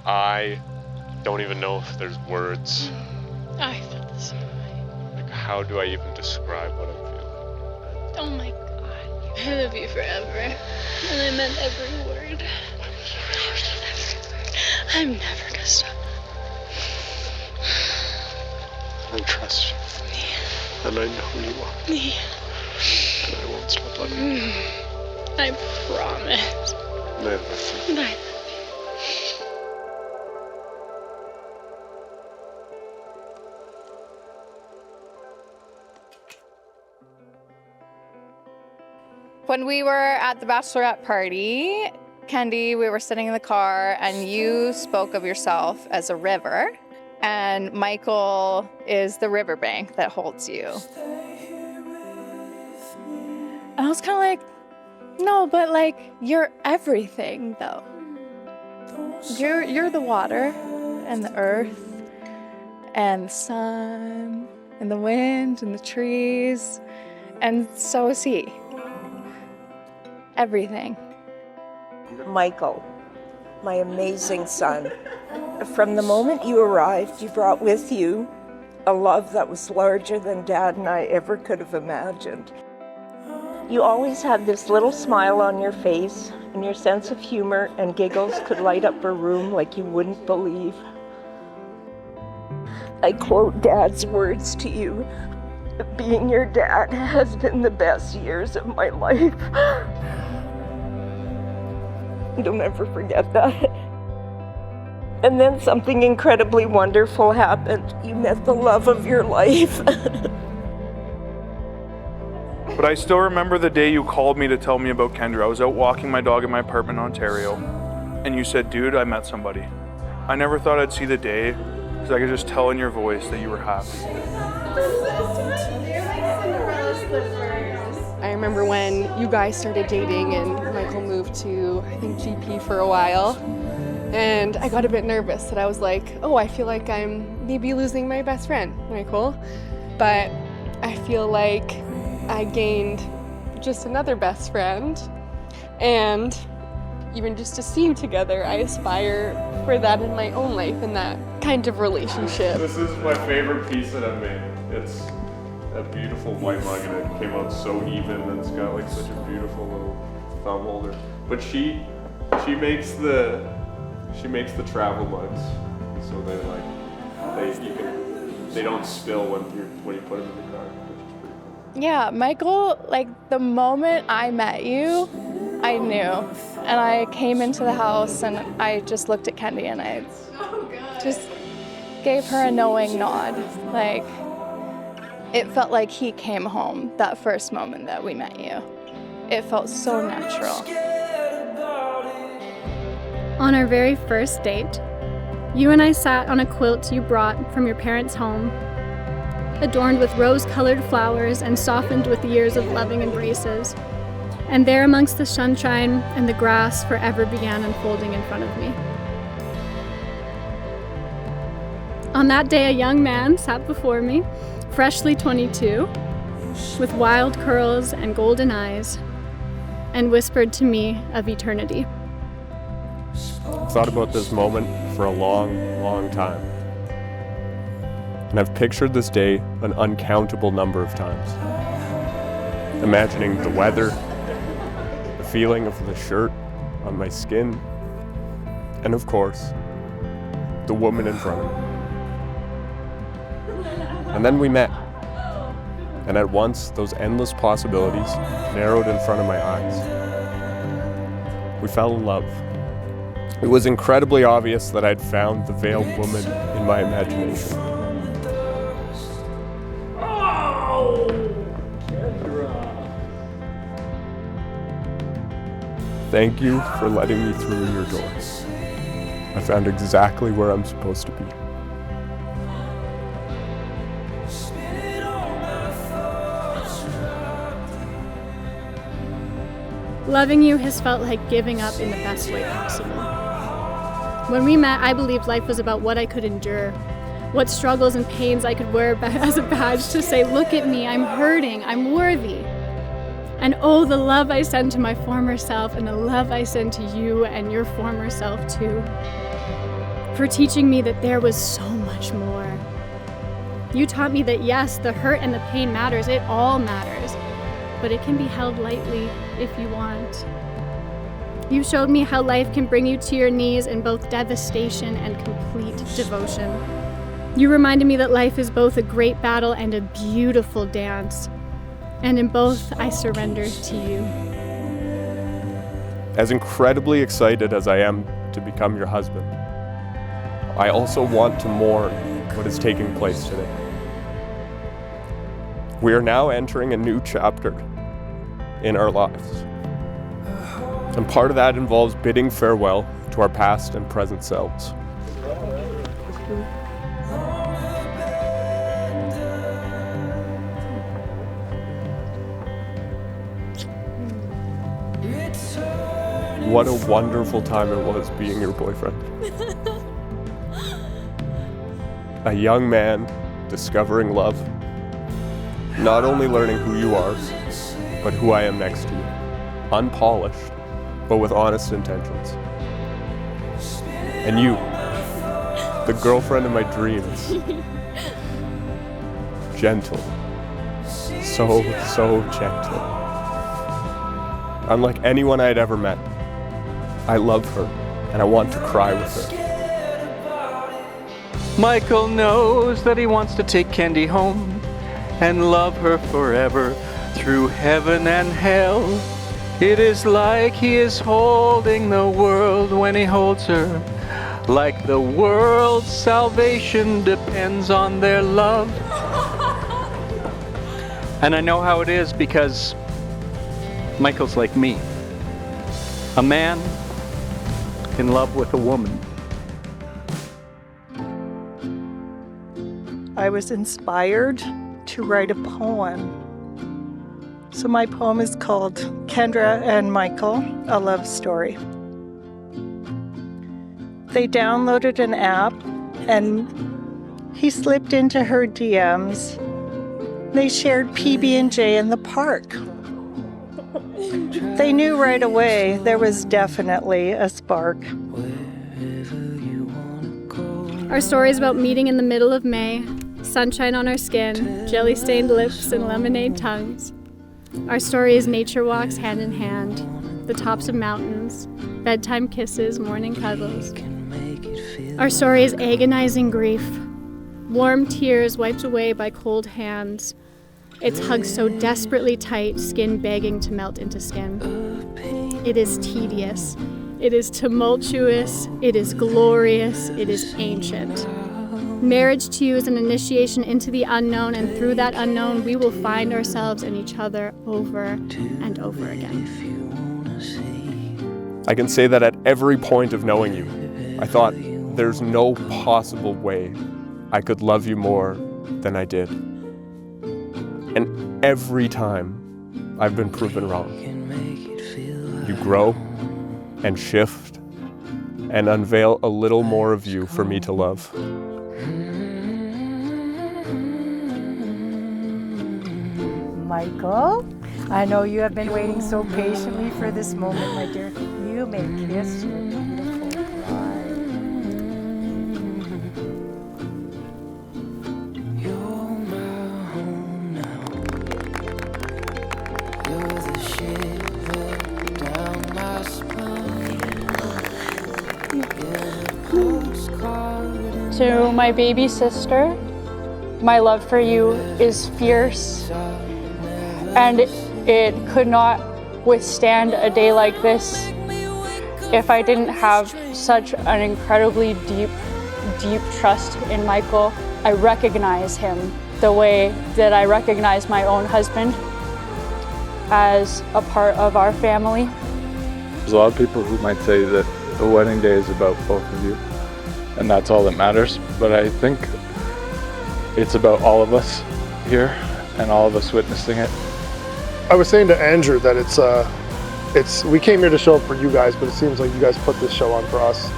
I don't even know if there's words. I felt the same way. Like, how do I even describe what I feel? Oh my God. I love you forever. And I meant every word. I'm never gonna stop. I trust you. Yeah. And I know you are. Yeah. And I won't stop loving you. I promise. And I love you. And I love you. When we were at the bachelorette party, Kendi, we were sitting in the car and you spoke of yourself as a river, and Michael is the riverbank that holds you. And I was kind of like, no, but like, you're everything though. You're the water and the earth and the sun and the wind and the trees, and so is he. Everything. Michael, my amazing son. From the moment you arrived, you brought with you a love that was larger than Dad and I ever could have imagined. You always had this little smile on your face, and your sense of humor and giggles could light up a room like you wouldn't believe. I quote Dad's words to you: being your dad has been the best years of my life. Don't ever forget that. And then something incredibly wonderful happened. You met the love of your life. But I still remember the day you called me to tell me about Kendra. I was out walking my dog in my apartment in Ontario, and you said, dude, I met somebody. I never thought I'd see the day, because I could just tell in your voice that you were happy. I remember when you guys started dating and Michael moved to, I think, GP for a while. And I got a bit nervous that I was like, oh, I feel like I'm maybe losing my best friend, Michael. But I feel like I gained just another best friend. And even just to see you together, I aspire for that in my own life, in that kind of relationship. This is my favorite piece that I made. It's a beautiful white mug, and it came out so even, and it's got like such a beautiful little thumb holder. But she makes the travel mugs, so they don't spill when you put them in the car, which is pretty cool. Yeah, Michael, like the moment I met you, I knew. And I came into the house and I just looked at Kendi and I just gave her a knowing nod. Like, it felt like he came home that first moment that we met you. It felt so natural. On our very first date, you and I sat on a quilt you brought from your parents' home, adorned with rose-colored flowers and softened with years of loving embraces. And there amongst the sunshine and the grass forever began unfolding in front of me. On that day, a young man sat before me, freshly 22, with wild curls and golden eyes, and whispered to me of eternity. I've thought about this moment for a long, long time. And I've pictured this day an uncountable number of times. Imagining the weather, the feeling of the shirt on my skin, and of course, the woman in front of me. And then we met. And at once, those endless possibilities narrowed in front of my eyes. We fell in love. It was incredibly obvious that I'd found the veiled woman in my imagination. Oh! Kendra! Thank you for letting me through your doors. I found exactly where I'm supposed to be. Loving you has felt like giving up in the best way possible. When we met, I believed life was about what I could endure, what struggles and pains I could wear as a badge to say, look at me, I'm hurting, I'm worthy. And oh, the love I send to my former self and the love I send to you and your former self too. for teaching me that there was so much more. You taught me that yes, the hurt and the pain matters, it all matters, but it can be held lightly if you want. You showed me how life can bring you to your knees in both devastation and complete devotion. You reminded me that life is both a great battle and a beautiful dance, and in both I surrender to you. As incredibly excited as I am to become your husband, I also want to mourn what is taking place today. We are now entering a new chapter in our lives. And part of that involves bidding farewell to our past and present selves. What a wonderful time it was being your boyfriend. A young man discovering love, not only learning who you are, but who I am next to you. Unpolished, but with honest intentions. And you, the girlfriend of my dreams. Gentle. So gentle. Unlike anyone I had ever met. I love her, and I want to cry with her. Michael knows that he wants to take Kendi home and love her forever through heaven and hell. It is like he is holding the world when he holds her, like the world's salvation depends on their love. And I know how it is because Michael's like me, a man in love with a woman. I was inspired to write a poem. So my poem is called Kendra and Michael, a Love Story. They downloaded an app and he slipped into her DMs. They shared PB&J in the park. They knew right away there was definitely a spark. Our story is about meeting in the middle of May, sunshine on our skin, jelly-stained lips, and lemonade tongues. Our story is nature walks hand in hand, the tops of mountains, bedtime kisses, morning cuddles. Our story is agonizing grief, warm tears wiped away by cold hands. It's hugged so desperately tight, skin begging to melt into skin. It is tedious. It is tumultuous. It is glorious. It is ancient. Marriage to you is an initiation into the unknown, and through that unknown, we will find ourselves and each other over and over again. I can say that at every point of knowing you, I thought there's no possible way I could love you more than I did. And every time, I've been proven wrong. You grow and shift and unveil a little more of you for me to love. Michael, I know you have been waiting so patiently for this moment, my dear. You may kiss your beautiful bride. You're my home now. You're the shiver down my spine. To my baby sister, my love for you is fierce, and it could not withstand a day like this if I didn't have such an incredibly deep trust in Michael. I recognize him the way that I recognize my own husband as a part of our family. There's a lot of people who might say that the wedding day is about both of you, and that's all that matters, but I think it's about all of us here and all of us witnessing it. I was saying to Andrew that we came here to show up for you guys, but it seems like you guys put this show on for us.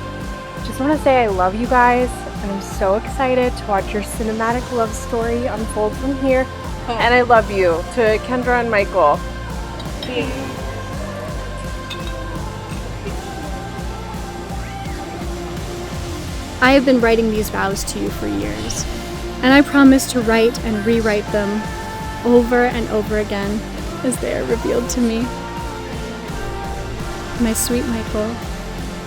Just want to say I love you guys, and I'm so excited to watch your cinematic love story unfold from here. And I love you, to Kendra and Michael. I have been writing these vows to you for years, and I promise to write and rewrite them over and over again as they are revealed to me. My sweet Michael,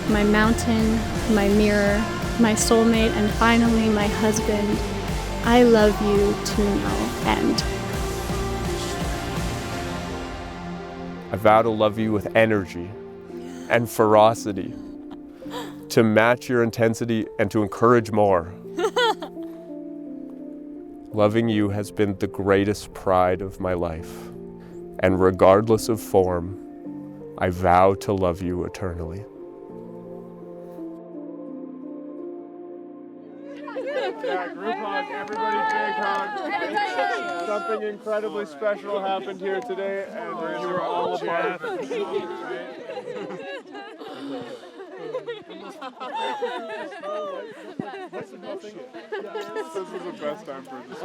my mountain, my mirror, my soulmate, and finally my husband, I love you to no end. I vow to love you with energy and ferocity, to match your intensity and to encourage more. Loving you has been the greatest pride of my life, and regardless of form, I vow to love you eternally. Yeah, group hug, everybody big hug. Something incredibly special happened here today, and you were all a part of it. This is the best time for this.